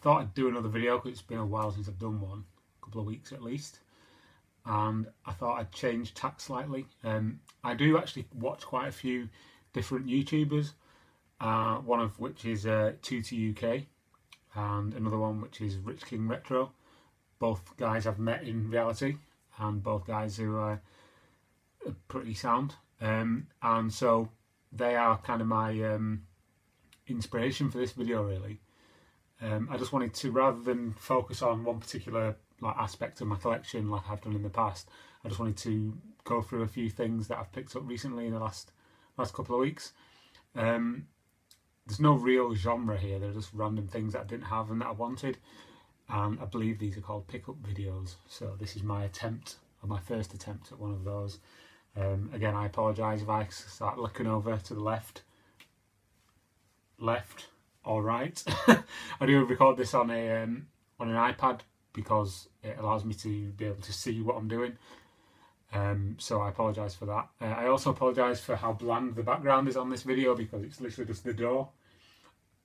thought I'd do another video because it's been a while since I've done one, a couple of weeks at least, and I thought I'd change tack slightly. I do actually watch quite a few different YouTubers, one of which is TootyUK and another one which is RichKingRetro. Both guys I've met in reality, and both guys who are pretty sound, and so they are kind of my inspiration for this video really. I just wanted to, rather than focus on one particular aspect of my collection like I've done in the past, I just wanted to go through a few things that I've picked up recently in the last couple of weeks. There's no real genre here, they're just random things that I didn't have and that I wanted, and I believe these are called pickup videos, so this is my attempt, or my first attempt at one of those. Again, I apologise if I start looking over to the left or right. I do record this on an iPad because it allows me to be able to see what I'm doing, so I apologise for that. I also apologise for how bland the background is on this video because it's literally just the door.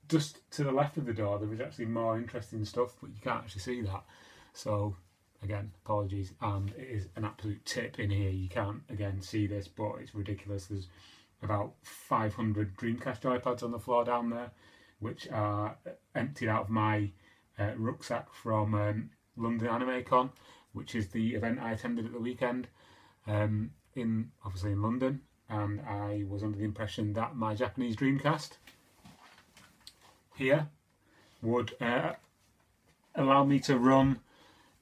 Just to the left of the door there is actually more interesting stuff, but you can't actually see that, so again, apologies. And it is an absolute tip in here, you can't again see this, but it's ridiculous. There's about 500 Dreamcast joypads on the floor down there, which are emptied out of my rucksack from London Anime Con, which is the event I attended at the weekend, obviously in London, and I was under the impression that my Japanese Dreamcast here would allow me to run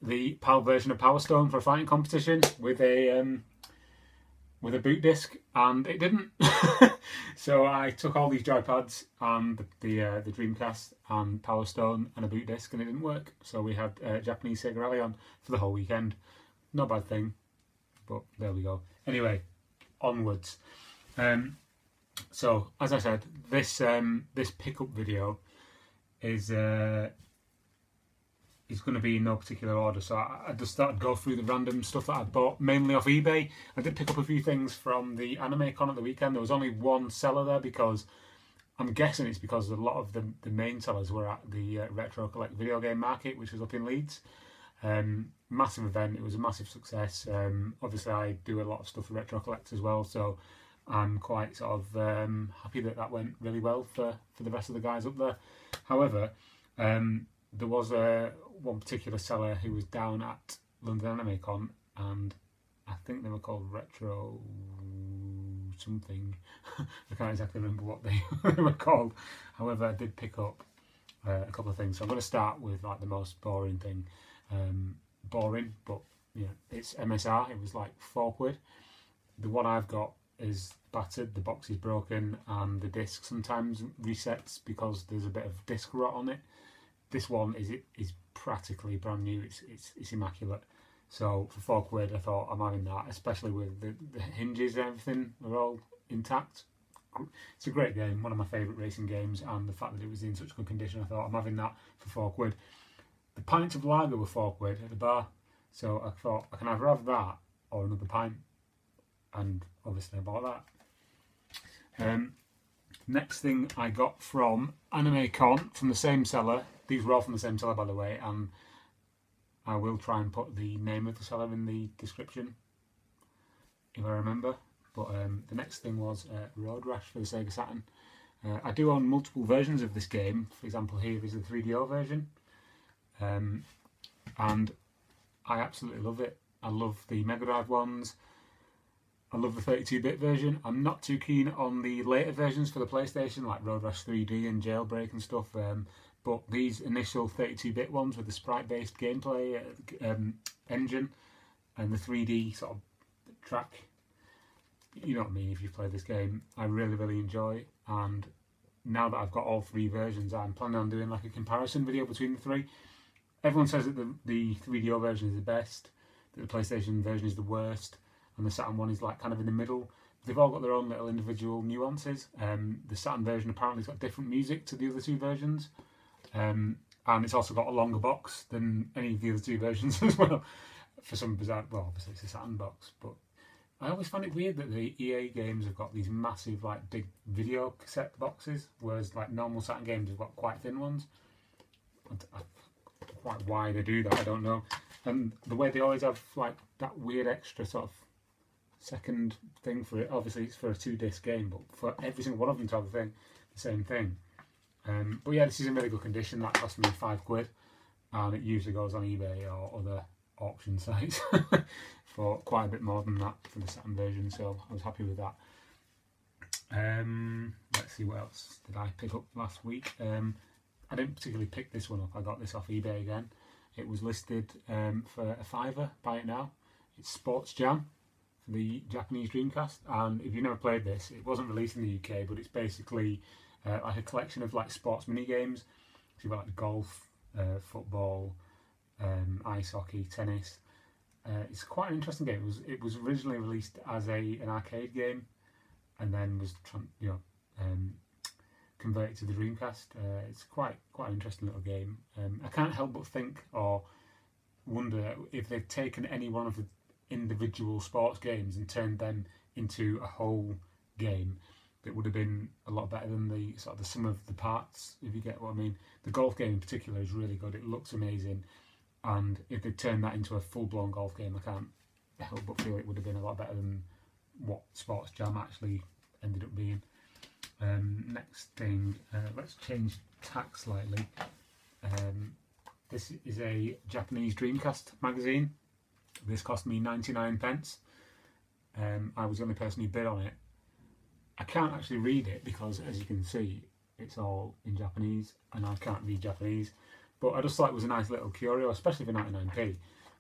the PAL version of Power Stone for a fighting competition with a boot disc, and it didn't. So I took all these joypads and the Dreamcast and Power Stone and a boot disc, and it didn't work. So we had Japanese Sega Rally on for the whole weekend. Not a bad thing, but there we go. Anyway, onwards. So as I said, this pickup video is going to be in no particular order, so I just thought I'd go through the random stuff that I bought, mainly off eBay. I did pick up a few things from the Anime Con at the weekend. There was only one seller there because I'm guessing it's because a lot of the main sellers were at the Retro Collect video game market, which was up in Leeds. Massive event, it was a massive success. Obviously I do a lot of stuff for Retro Collect as well, so I'm quite sort of happy that that went really well for the rest of the guys up there. However, there was one particular seller who was down at London Anime Con, and I think they were called Retro something. I can't exactly remember what they were called. However, I did pick up a couple of things. So I'm going to start with the most boring thing. Boring, but yeah, it's MSR. It was like £4. The one I've got is battered, the box is broken, and the disc sometimes resets because there's a bit of disc rot on it. This one is practically brand new. It's immaculate. So for £4, I thought I'm having that, especially with the hinges and everything are all intact. It's a great game, one of my favourite racing games, and the fact that it was in such good condition, I thought I'm having that for £4. The pints of lager were £4 at the bar, so I thought I can either have that or another pint, and obviously I bought that. Next thing I got from Anime Con, from the same seller. These were all from the same seller, by the way, and I will try and put the name of the seller in the description if I remember. But the next thing was Road Rash for the Sega Saturn. I do own multiple versions of this game. For example, here is the 3DO version, and I absolutely love it. I love the Mega Drive ones. I love the 32-bit version. I'm not too keen on the later versions for the PlayStation, like Road Rash 3D and Jailbreak and stuff. But these initial 32-bit ones with the sprite-based gameplay engine and the 3D sort of track, you know what I mean if you've played this game, I really, really enjoy. And now that I've got all three versions, I'm planning on doing like a comparison video between the three. Everyone says that the 3DO version is the best, that the PlayStation version is the worst, and the Saturn one is like kind of in the middle. They've all got their own little individual nuances. The Saturn version apparently has got different music to the other two versions. And it's also got a longer box than any of the other two versions as well. For some bizarre, well, obviously it's a Saturn box, but I always find it weird that the EA games have got these massive, like, big video cassette boxes, whereas like normal Saturn games have got quite thin ones. quite why they do that, I don't know. And the way they always have like that weird extra sort of second thing for it. Obviously, it's for a 2-disc game, but for every single one of them to have the same thing. But yeah, this is in really good condition. That cost me £5, and it usually goes on eBay or other auction sites for quite a bit more than that for the Saturn version. So I was happy with that. Let's see, what else did I pick up last week? I didn't particularly pick this one up. I got this off eBay again. It was listed for a £5. Buy it now. It's Sports Jam for the Japanese Dreamcast, and if you've never played this, it wasn't released in the UK, but it's basically like a collection of like sports mini games. So you've got like golf, football, ice hockey, tennis. It's quite an interesting game. It was originally released as an arcade game, and then was converted to the Dreamcast. It's quite an interesting little game. I can't help but think or wonder if they've taken any one of the individual sports games and turned them into a whole game that would have been a lot better than the sort of the sum of the parts, if you get what I mean. The golf game in particular is really good. It looks amazing, and if they turned that into a full-blown golf game, I can't help but feel it would have been a lot better than what Sports Jam actually ended up being. Next thing, let's change tack slightly. This is a Japanese Dreamcast magazine. This cost me 99p. I was the only person who bid on it. I can't actually read it because, as you can see, it's all in Japanese and I can't read Japanese, but I just thought it was a nice little curio, especially for 99p.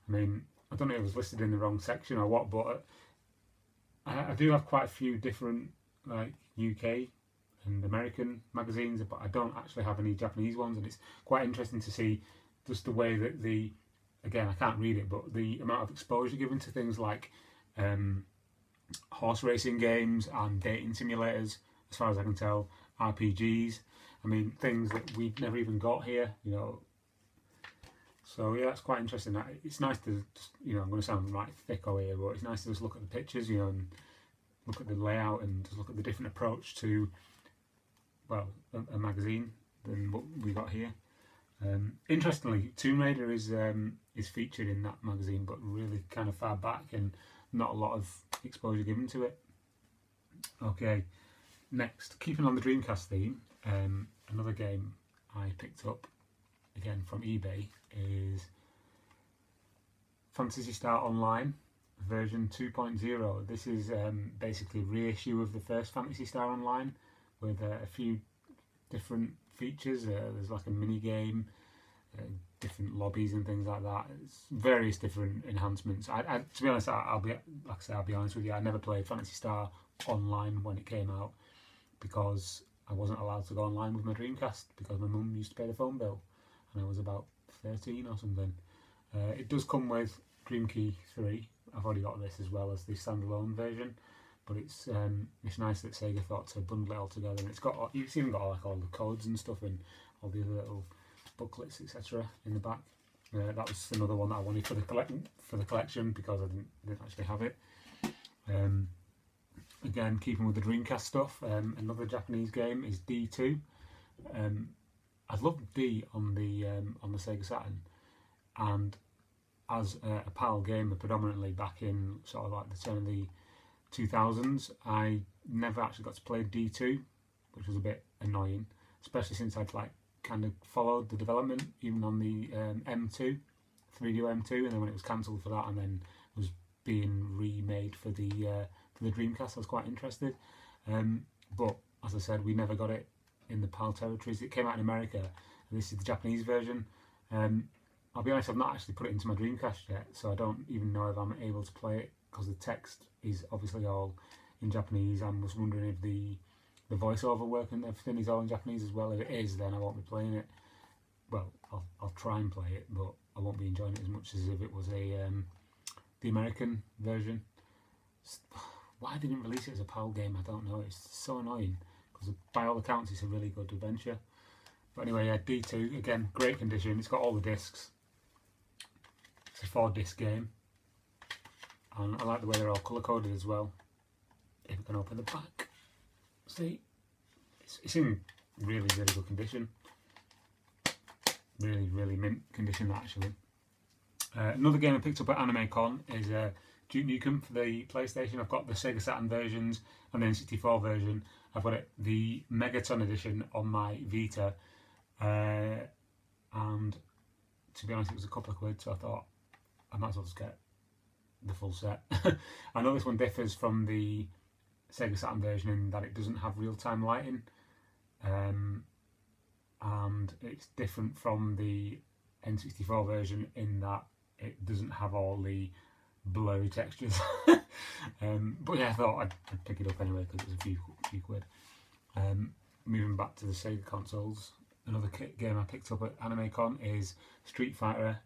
I mean, I don't know if it was listed in the wrong section or what, but I do have quite a few different like UK and American magazines, but I don't actually have any Japanese ones, and it's quite interesting to see just the way that again, I can't read it, but the amount of exposure given to things like horse racing games and dating simulators, as far as I can tell, RPGs. I mean, things that we've never even got here, you know. So yeah, it's quite interesting. It's nice to just, you know, I'm going to sound right thicko here, but it's nice to just look at the pictures, you know, and look at the layout and just look at the different approach to, well, a magazine than what we got here. Interestingly, Tomb Raider is featured in that magazine, but really kind of far back and not a lot of exposure given to it. Okay, next, keeping on the Dreamcast theme, another game I picked up again from eBay is Phantasy Star Online version 2.0. This is basically a reissue of the first Phantasy Star Online with a few different features. There's like a mini game, different lobbies and things like that. It's various different enhancements. To be honest, I'll be honest with you. I never played Phantasy Star Online when it came out because I wasn't allowed to go online with my Dreamcast because my mum used to pay the phone bill, and I was about 13 or something. It does come with Dreamkey 3. I've already got this as well as the standalone version, but it's nice that Sega thought to bundle it all together. And it's even got like all the codes and stuff and all the other little booklets, etc. in the back. That was another one that I wanted for the collection because I didn't actually have it. Again, keeping with the Dreamcast stuff, another Japanese game is D2. I loved D on the Sega Saturn, and as a PAL gamer predominantly back in sort of like the turn of the 2000s, I never actually got to play D2, which was a bit annoying, especially since I'd like kind of followed the development even on the M2, 3DO M2, and then when it was cancelled for that and then was being remade for the Dreamcast, I was quite interested. But as I said, we never got it in the PAL territories. It came out in America, and this is the Japanese version. I'll be honest, I've not actually put it into my Dreamcast yet, so I don't even know if I'm able to play it because the text is obviously all in Japanese. I'm just wondering if the voiceover work and everything is all in Japanese as well. If it is, then I won't be playing it. Well, I'll try and play it, but I won't be enjoying it as much as if it was the American version. Why they didn't release it as a PAL game, I don't know. It's so annoying because by all accounts it's a really good adventure. But anyway, yeah, D2, again, great condition. It's got all the discs. It's a 4-disc game, and I like the way they're all colour coded as well. If we can open the back, see, it's in really, really good condition. really mint condition actually. Another game I picked up at AnimeCon is Duke Nukem for the PlayStation. I've got the Sega Saturn versions and the N64 version. I've got the Megaton edition on my Vita, and to be honest, it was a couple of quid, so I thought I might as well just get the full set. I know this one differs from the Sega Saturn version in that it doesn't have real-time lighting, and it's different from the N64 version in that it doesn't have all the blurry textures. But yeah, I thought I'd pick it up anyway because it was a few quid. Moving back to the Sega consoles, another game I picked up at AnimeCon is Street Fighter.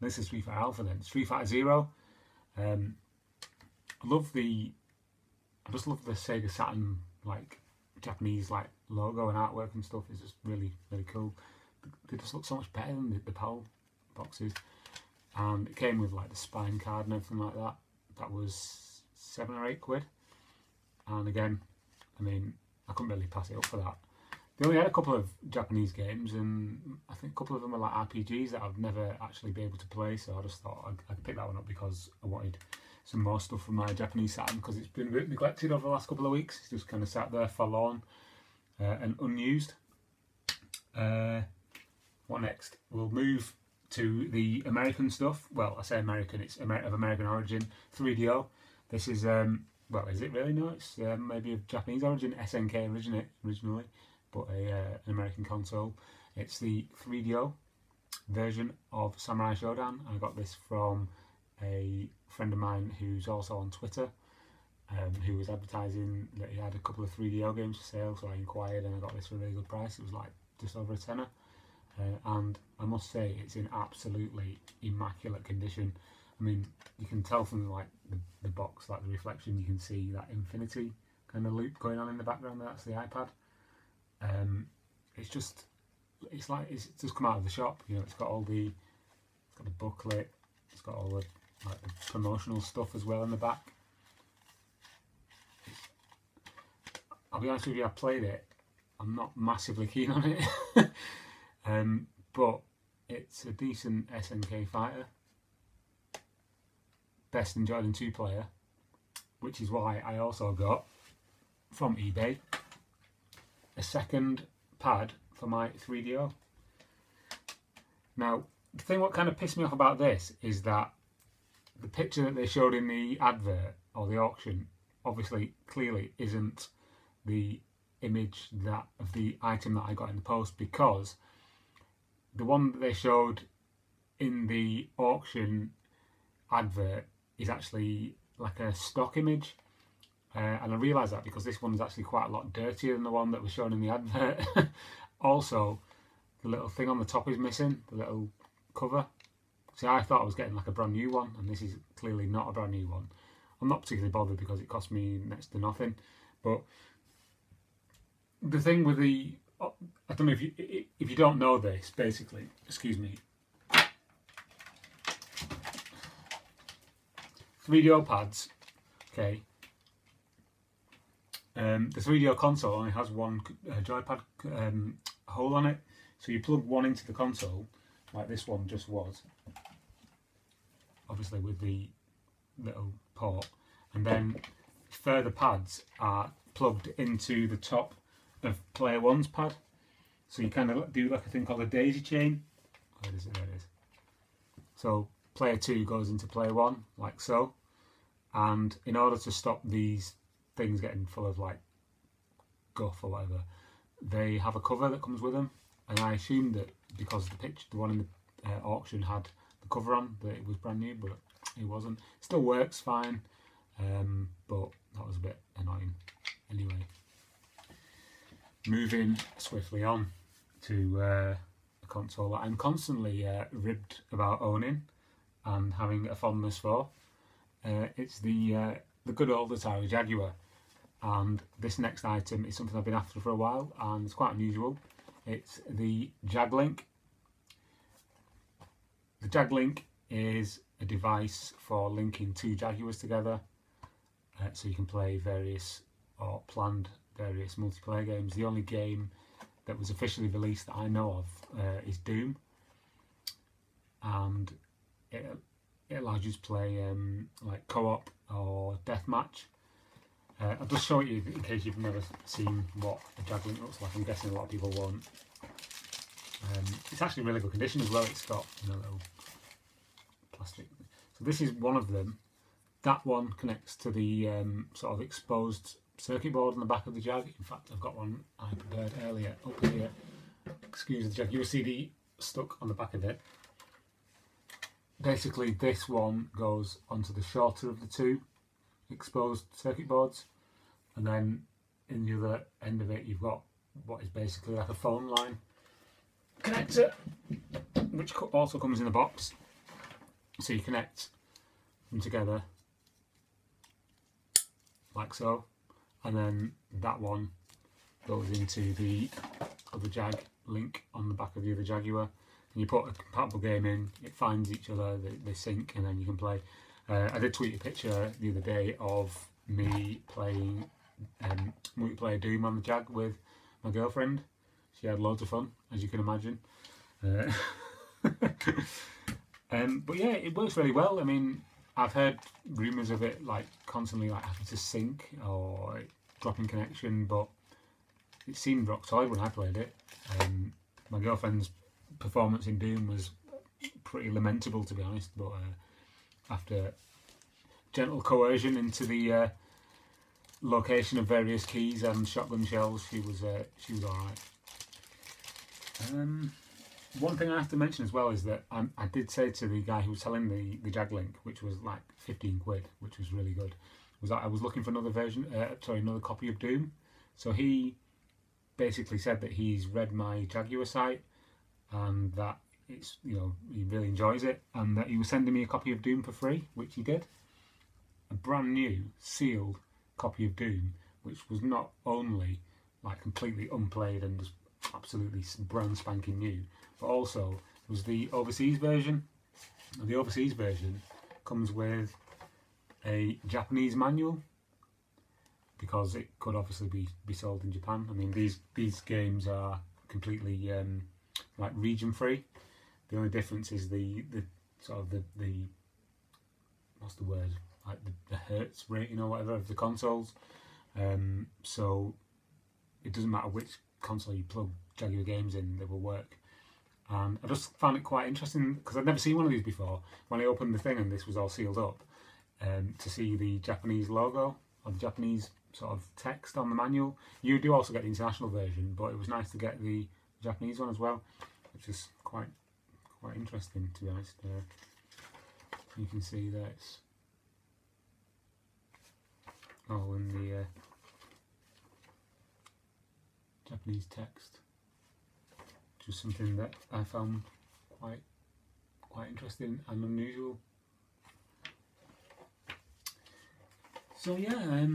This is Street Fighter Alpha then. Street Fighter Zero. I just love the Sega Saturn like Japanese like logo and artwork and stuff. It's just really cool. They just look so much better than the PAL boxes. And it came with like the spine card and everything like that. That was 7 or 8 quid. And again, I mean, I couldn't really pass it up for that. They only had a couple of Japanese games, and I think a couple of them were like RPGs that I've never actually been able to play. So I just thought I'd pick that one up because I wanted some more stuff from my Japanese Saturn, because it's been a bit neglected over the last couple of weeks. It's just kind of sat there forlorn and unused. What next? We'll move to the American stuff. Well, I say American, it's of American origin. 3DO. This is, well, is it really? No, it's maybe of Japanese origin. SNK originally, but an American console. It's the 3DO version of Samurai Shodown. I got this from a friend of mine who's also on Twitter, who was advertising that he had a couple of 3DO games for sale, so I inquired and I got this for a really good price. It was like just over a tenner. And I must say it's in absolutely immaculate condition. I mean, you can tell from like the box, like the reflection, you can see that infinity kind of loop going on in the background. That's the iPad. It's just come out of the shop. You know, it's got the booklet. It's got all the like the promotional stuff as well in the back. I'll be honest with you, I played it. I'm not massively keen on it. But it's a decent SNK fighter, best enjoyed in 2-player, which is why I also got from eBay a second pad for my 3DO. Now, the thing what kind of pissed me off about this is that the picture that they showed in the advert or the auction obviously clearly isn't the image of the item that I got in the post, because the one that they showed in the auction advert is actually like a stock image, and I realised that because this one's actually quite a lot dirtier than the one that was shown in the advert. Also, the little thing on the top is missing, the little cover. See, I thought I was getting like a brand new one, and this is clearly not a brand new one. I'm not particularly bothered because it cost me next to nothing, but the thing with the, I don't know if you don't know this, basically, excuse me, 3DO pads, okay, the 3DO console only has one joypad hole on it, so you plug one into the console, like this one just was, obviously with the little port, and then further pads are plugged into the top of player one's pad, so you kind of do like a thing called a daisy chain. Where is it? There it is. So player 2 goes into player 1 like so, and in order to stop these things getting full of like guff or whatever, they have a cover that comes with them, and I assumed that because the one in the auction had the cover on, that it was brand new, but it wasn't. It still works fine, but that was a bit annoying. Anyway, moving swiftly on to a console that I'm constantly ribbed about owning and having a fondness for. It's the good old Atari Jaguar, and this next item is something I've been after for a while, and it's quite unusual. It's the JagLink. The JagLink is a device for linking two Jaguars together, so you can play various or planned various multiplayer games. The only game that was officially released that I know of is Doom, and it allows you to play like co-op or deathmatch. I'll just show it you in case you've never seen what a Jag Link looks like. I'm guessing a lot of people won't. It's actually in really good condition as well. It's got, you know, little plastic. So this is one of them. That one connects to the sort of exposed circuit board on the back of the Jag. In fact, I've got one I prepared earlier up here. Excuse the Jag. You'll see the stuck on the back of it. Basically, this one goes onto the shorter of the two exposed circuit boards, and then in the other end of it, you've got what is basically like a phone line connector, which also comes in a box. So you connect them together like so, and then that one goes into the other Jag Link on the back of the other Jaguar, and you put a compatible game in, it finds each other, they sync, and then you can play. I did tweet a picture the other day of me playing multiplayer Doom on the Jag with my girlfriend. She had loads of fun, as you can imagine. But yeah, it works really well. I mean, I've heard rumours of it like constantly like having to sync or dropping connection, but it seemed rock solid when I played it. My girlfriend's performance in Doom was pretty lamentable, to be honest, but after gentle coercion into the location of various keys and shotgun shells, she was alright. One thing I have to mention as well is that I did say to the guy who was selling the Jag Link, which was like 15 quid, which was really good, was that I was looking for another version, another copy of Doom. So he basically said that he's read my Jaguar site and that it's, you know, he really enjoys it, and that he was sending me a copy of Doom for free, which he did. A brand new sealed copy of Doom, which was not only like completely unplayed and just absolutely brand spanking new, but also was the overseas version. And the overseas version comes with a Japanese manual, because it could obviously be sold in Japan. I mean, these games are completely like region free. The only difference is the sort of the what's the word, like the hertz rating or whatever of the consoles. So it doesn't matter which console you plug Jaguar games in, they will work. And I just found it quite interesting because I'd never seen one of these before. When I opened the thing and this was all sealed up, to see the Japanese logo or the Japanese sort of text on the manual. You do also get the international version, but it was nice to get the Japanese one as well, which is quite interesting, to be honest. You can see that it's all in the Japanese text, which is something that I found quite interesting and unusual. So yeah,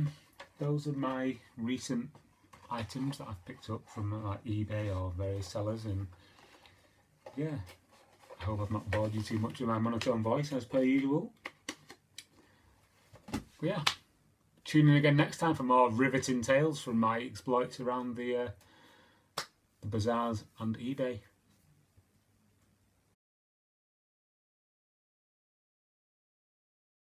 those are my recent items that I've picked up from like eBay or various sellers, and yeah, I hope I've not bored you too much with my monotone voice as per usual. But yeah, tune in again next time for more riveting tales from my exploits around the bazaars and eBay.